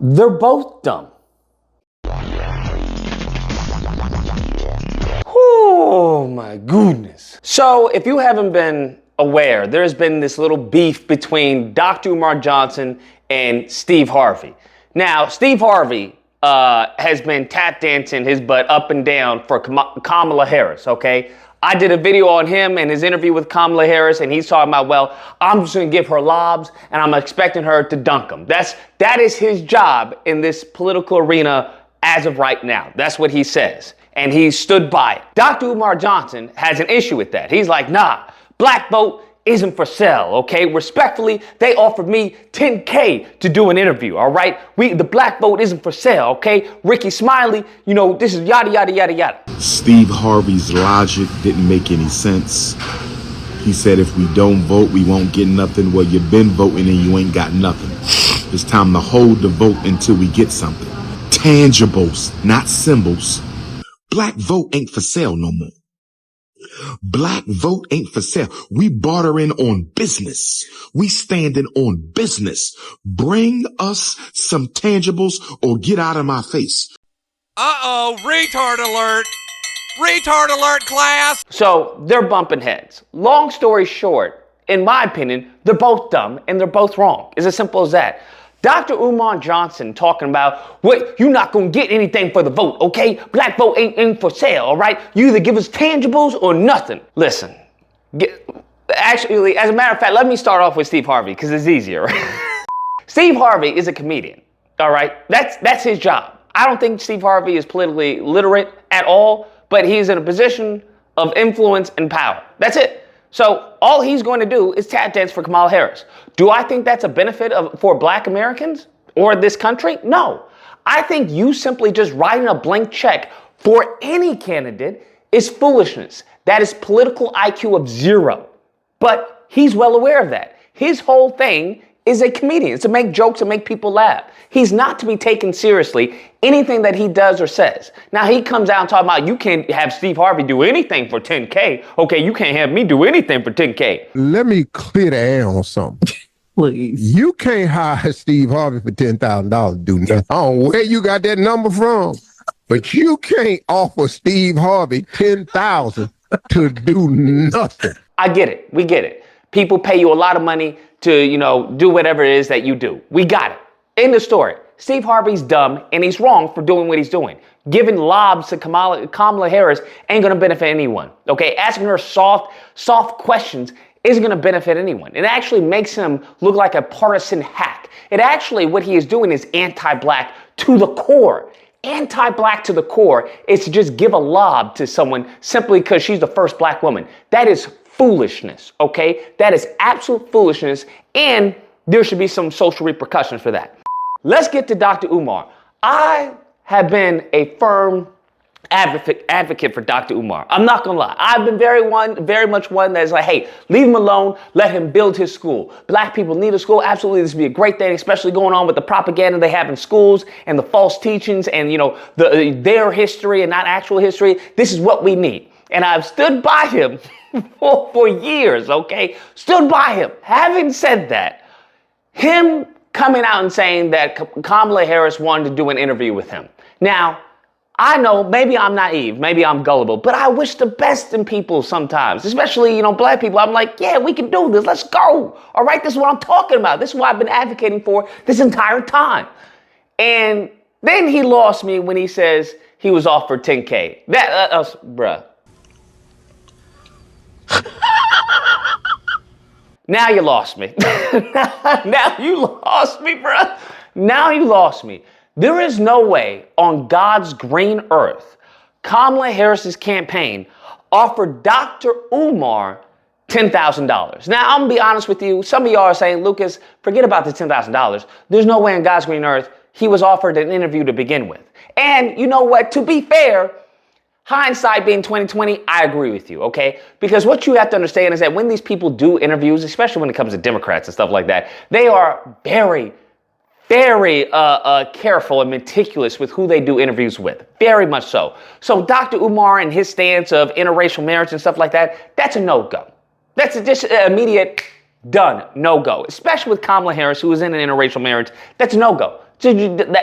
They're both dumb. Oh my goodness. So if you haven't been aware, there's been this little beef between Dr. Umar Johnson and Steve Harvey. Now, Steve Harvey has been tap dancing his butt up and down for Kamala Harris, okay? I did a video on him and his interview with Kamala Harris, and he's talking about, well, I'm just gonna give her lobs and I'm expecting her to dunk them. That is his job in this political arena as of right now. That's what he says. And he stood by it. Dr. Umar Johnson has an issue with that. He's like, nah, black vote isn't for sale, okay? Respectfully, they offered me $10K to do an interview, all right? The black vote isn't for sale, okay? Ricky Smiley, this is yada, yada, yada, yada. Steve Harvey's logic didn't make any sense. He said if we don't vote, we won't get nothing. Well, you've been voting and you ain't got nothing. It's time to hold the vote until we get something. Tangibles, not symbols. Black vote ain't for sale no more. Black vote ain't for sale. We bartering on business. We standing on business. Bring us some tangibles or get out of my face. Uh-oh, retard alert. Retard alert, class. So they're bumping heads. Long story short, in my opinion, they're both dumb and they're both wrong. It's as simple as that. Dr. Umar Johnson talking about, wait, you're not going to get anything for the vote, okay? Black vote ain't for sale, all right? You either give us tangibles or nothing. Listen, actually, as a matter of fact, let me start off with Steve Harvey because it's easier. Steve Harvey is a comedian, all right? That's his job. I don't think Steve Harvey is politically literate at all, but he's in a position of influence and power. That's it. So all he's going to do is tap dance for Kamala Harris. Do I think that's a benefit for black Americans or this country? No. I think you simply just writing a blank check for any candidate is foolishness. That is political IQ of 0. But he's well aware of that. His whole thing is a comedian. It's to make jokes and make people laugh. He's not to be taken seriously, anything that he does or says. Now he comes out and talking about, you can't have Steve Harvey do anything for 10K. Okay, you can't have me do anything for 10K. Let me clear the air on something. Please. You can't hire Steve Harvey for $10,000 to do nothing. I don't know where you got that number from, but you can't offer Steve Harvey $10,000 to do nothing. I get it. We get it. People pay you a lot of money to, do whatever it is that you do. We got it. End of story. Steve Harvey's dumb and he's wrong for doing what he's doing. Giving lobs to Kamala Harris ain't going to benefit anyone. Okay, asking her soft questions isn't going to benefit anyone. It actually makes him look like a partisan hack. What he is doing is anti-black to the core. Anti-black to the core is to just give a lob to someone simply because she's the first black woman. That is foolishness, okay? That is absolute foolishness, and there should be some social repercussions for that. Let's get to Dr. Umar. I have been a firm advocate for Dr. Umar. I'm not gonna lie. I've been very much one that's like, hey, leave him alone, let him build his school. Black people need a school. Absolutely, this would be a great thing, especially going on with the propaganda they have in schools and the false teachings and, their history and not actual history. This is what we need. And I've stood by him for years, okay? Stood by him. Having said that, him coming out and saying that Kamala Harris wanted to do an interview with him. Now, I know maybe I'm naive, maybe I'm gullible, but I wish the best in people sometimes, especially, black people. I'm like, yeah, we can do this. Let's go. All right, this is what I'm talking about. This is what I've been advocating for this entire time. And then he lost me when he says he was offered 10K. Bruh. Now you lost me. Now you lost me, bruh. Now you lost me. There is no way on God's green earth Kamala Harris's campaign offered Dr. Umar $10,000. Now, I'm going to be honest with you. Some of y'all are saying, Lucas, forget about the $10,000. There's no way on God's green earth he was offered an interview to begin with. And you know what? To be fair, hindsight being 2020, I agree with you, okay? Because what you have to understand is that when these people do interviews, especially when it comes to Democrats and stuff like that, they are very careful and meticulous with who they do interviews with. Very much so. So Dr. Umar and his stance of interracial marriage and stuff like that, that's a no-go. That's just an immediate done no-go. Especially with Kamala Harris, who is in an interracial marriage, that's a no-go. So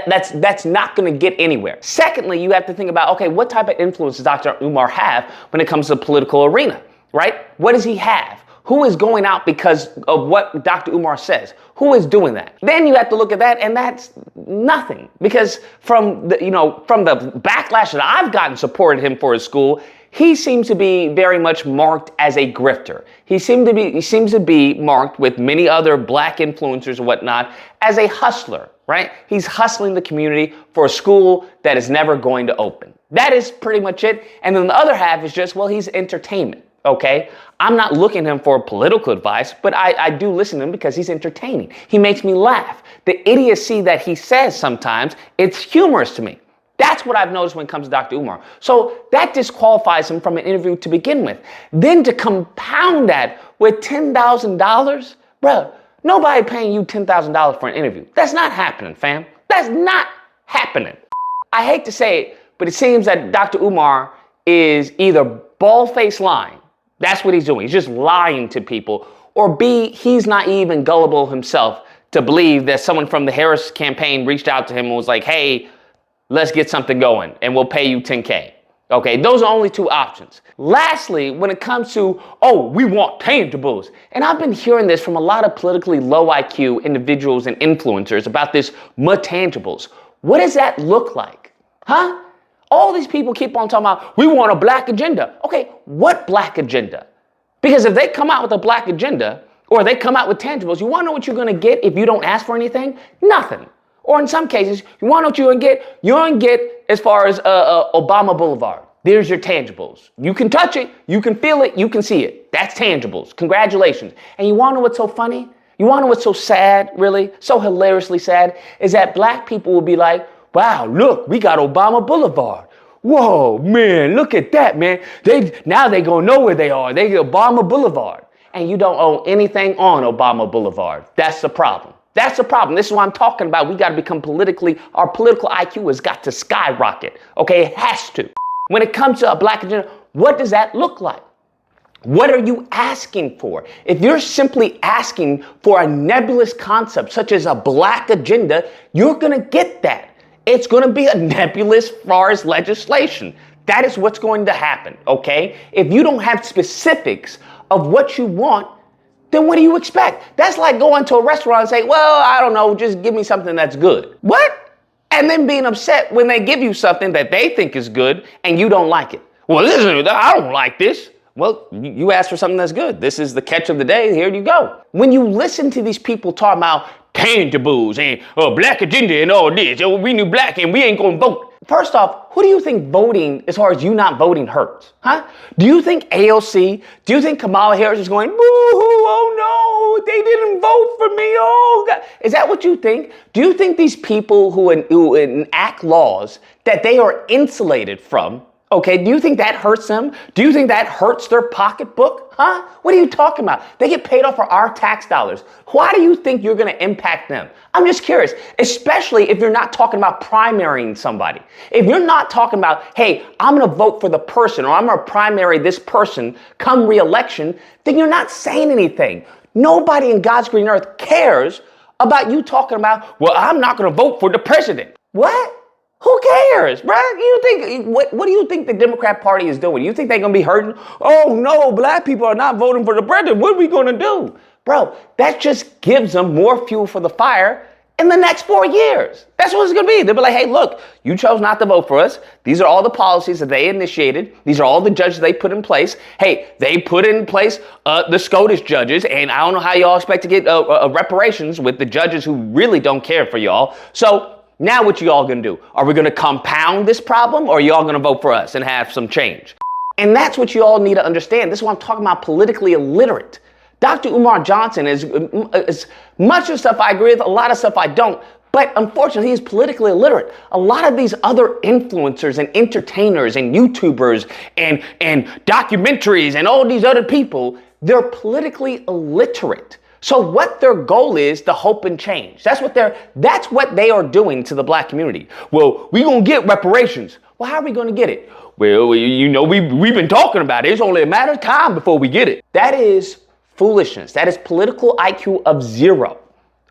that's not going to get anywhere. Secondly, you have to think about, okay, what type of influence does Dr. Umar have when it comes to the political arena, right? What does he have? Who is going out because of what Dr. Umar says? Who is doing that? Then you have to look at that, and that's nothing. Because from the backlash that I've gotten supported him for his school, he seems to be very much marked as a grifter. He seems to be marked with many other black influencers and whatnot as a hustler, right? He's hustling the community for a school that is never going to open. That is pretty much it. And then the other half is just, well, he's entertainment. Okay, I'm not looking at him for political advice, but I do listen to him because he's entertaining. He makes me laugh. The idiocy that he says sometimes, it's humorous to me. That's what I've noticed when it comes to Dr. Umar. So that disqualifies him from an interview to begin with. Then to compound that with $10,000, bro, nobody paying you $10,000 for an interview. That's not happening, fam. That's not happening. I hate to say it, but it seems that Dr. Umar is either bald-faced lying. That's what he's doing. He's just lying to people. Or B, he's not even gullible himself to believe that someone from the Harris campaign reached out to him and was like, hey, let's get something going and we'll pay you $10K. Okay, those are only two options. Lastly, when it comes to, oh, we want tangibles. And I've been hearing this from a lot of politically low IQ individuals and influencers about this tangibles. What does that look like? Huh? All these people keep on talking about, we want a black agenda. Okay, what black agenda? Because if they come out with a black agenda, or they come out with tangibles, you want to know what you're going to get if you don't ask for anything? Nothing. Or in some cases, you want to know what you're going to get? You're going to get as far as Obama Boulevard. There's your tangibles. You can touch it, you can feel it, you can see it. That's tangibles. Congratulations. And you want to know what's so funny? You want to know what's so sad, really? So hilariously sad, is that black people will be like, wow, look, we got Obama Boulevard. Whoa, man, look at that, man. Now they gonna know where they are. They get Obama Boulevard. And you don't own anything on Obama Boulevard. That's the problem. That's the problem. This is what I'm talking about. We got to become our political IQ has got to skyrocket. Okay, it has to. When it comes to a black agenda, what does that look like? What are you asking for? If you're simply asking for a nebulous concept such as a black agenda, you're going to get that. It's going to be a nebulous as far as legislation. That is what's going to happen, okay? If you don't have specifics of what you want, then what do you expect? That's like going to a restaurant and saying, well, I don't know, just give me something that's good. What? And then being upset when they give you something that they think is good and you don't like it. Well, I don't like this. Well, you asked for something that's good. This is the catch of the day. Here you go. When you listen to these people talk about tangibles and black agenda and all this, we knew black and we ain't gonna vote. First off, who do you think voting, as far as you not voting, hurts? Huh? Do you think AOC, do you think Kamala Harris is going, boo-hoo, oh no, they didn't vote for me, oh God. Is that what you think? Do you think these people who enact laws that they are insulated from, okay, do you think that hurts them? Do you think that hurts their pocketbook? Huh? What are you talking about? They get paid off for our tax dollars. Why do you think you're going to impact them? I'm just curious, especially if you're not talking about primarying somebody. If you're not talking about, hey, I'm going to vote for the person or I'm going to primary this person come re-election, then you're not saying anything. Nobody in God's green earth cares about you talking about, well, I'm not going to vote for the president. What? Who cares, bruh? You think what do you think the Democrat Party is doing? You think they're gonna be hurting? Oh no, black people are not voting for the president. What are we gonna do? Bro, that just gives them more fuel for the fire in the next 4 years. That's what it's gonna be. They'll be like, hey, look, you chose not to vote for us. These are all the policies that they initiated. These are all the judges they put in place. Hey, they put in place the SCOTUS judges, and I don't know how y'all expect to get reparations with the judges who really don't care for y'all. So now what you all gonna do? Are we gonna compound this problem or are y'all gonna vote for us and have some change? And that's what you all need to understand. This is what I'm talking about, politically illiterate. Dr. Umar Johnson is much of stuff I agree with, a lot of stuff I don't. But unfortunately, he's politically illiterate. A lot of these other influencers and entertainers and YouTubers and documentaries and all these other people, they're politically illiterate. So what their goal is to hope and change. That's what they are doing to the black community. Well, we're going to get reparations. Well, how are we going to get it? Well, you know, we've been talking about it. It's only a matter of time before we get it. That is foolishness. That is political IQ of 0.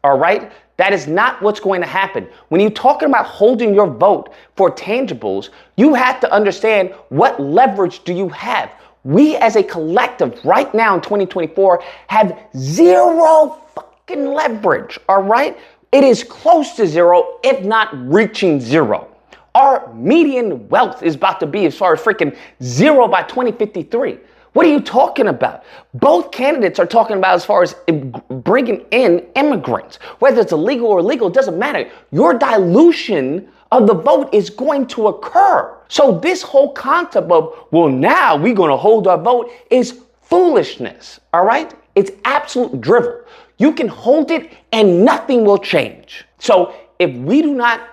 All right? That is not what's going to happen. When you're talking about holding your vote for tangibles, you have to understand what leverage do you have. We as a collective right now in 2024 have zero fucking leverage, all right? It is close to zero, if not reaching zero. Our median wealth is about to be as far as freaking zero by 2053. What are you talking about? Both candidates are talking about as far as bringing in immigrants. Whether it's illegal or legal, it doesn't matter. Your dilution of the vote is going to occur. So this whole concept of, well, now we're going to hold our vote is foolishness, all right? It's absolute drivel. You can hold it and nothing will change. So if we do not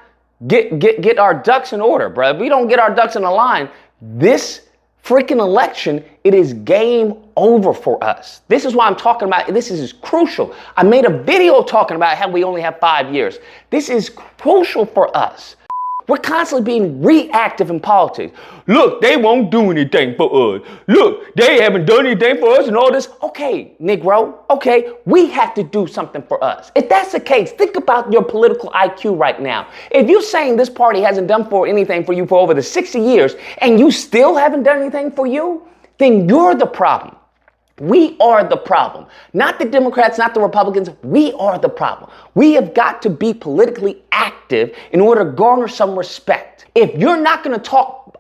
get our ducks in order, bro, if we don't get our ducks in a line, this freaking election, it is game over for us. This is why I'm talking about, this is crucial. I made a video talking about how we only have 5 years. This is crucial for us. We're constantly being reactive in politics. Look, they won't do anything for us. Look, they haven't done anything for us and all this. Okay, Negro, okay, we have to do something for us. If that's the case, think about your political IQ right now. If you're saying this party hasn't done anything for you for over the 60 years and you still haven't done anything for you, then you're the problem. We are the problem. Not the Democrats, not the Republicans. We are the problem. We have got to be politically active in order to garner some respect. If you're not going to talk,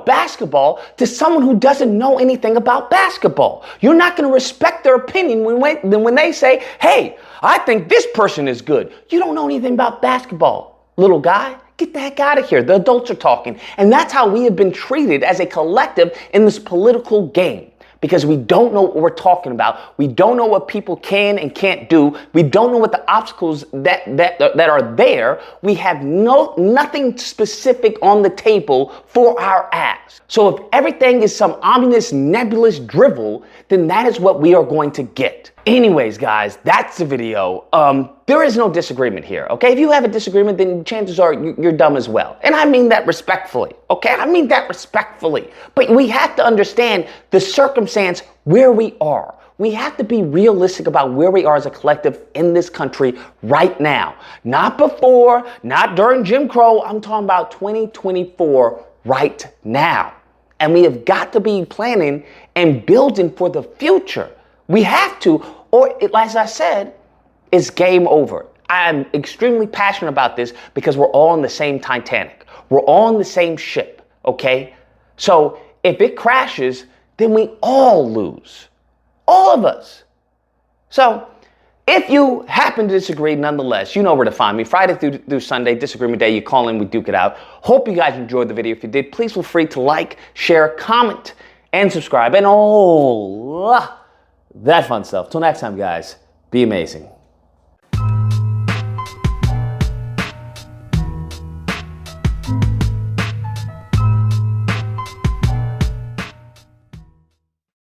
basketball to someone who doesn't know anything about basketball, you're not going to respect their opinion when they say, hey, I think this person is good. You don't know anything about basketball, little guy. Get the heck out of here. The adults are talking. And that's how we have been treated as a collective in this political game. Because we don't know what we're talking about. We don't know what people can and can't do. We don't know what the obstacles that are there. We have nothing specific on the table for our ass. So if everything is some ominous, nebulous drivel, then that is what we are going to get. Anyways, guys, that's the video. There is no disagreement here, okay? If you have a disagreement, then chances are you're dumb as well. And I mean that respectfully, okay? I mean that respectfully. But we have to understand the circumstance where we are. We have to be realistic about where we are as a collective in this country right now. Not before, not during Jim Crow. I'm talking about 2024 right now. And we have got to be planning and building for the future. We have to, or as I said, it's game over. I'm extremely passionate about this because we're all in the same Titanic. We're all in the same ship, okay? So if it crashes, then we all lose. All of us. So if you happen to disagree, nonetheless, you know where to find me. Friday through Sunday, Disagreement Day. You call in, we duke it out. Hope you guys enjoyed the video. If you did, please feel free to like, share, comment, and subscribe. And that fun stuff. Till next time, guys, be amazing.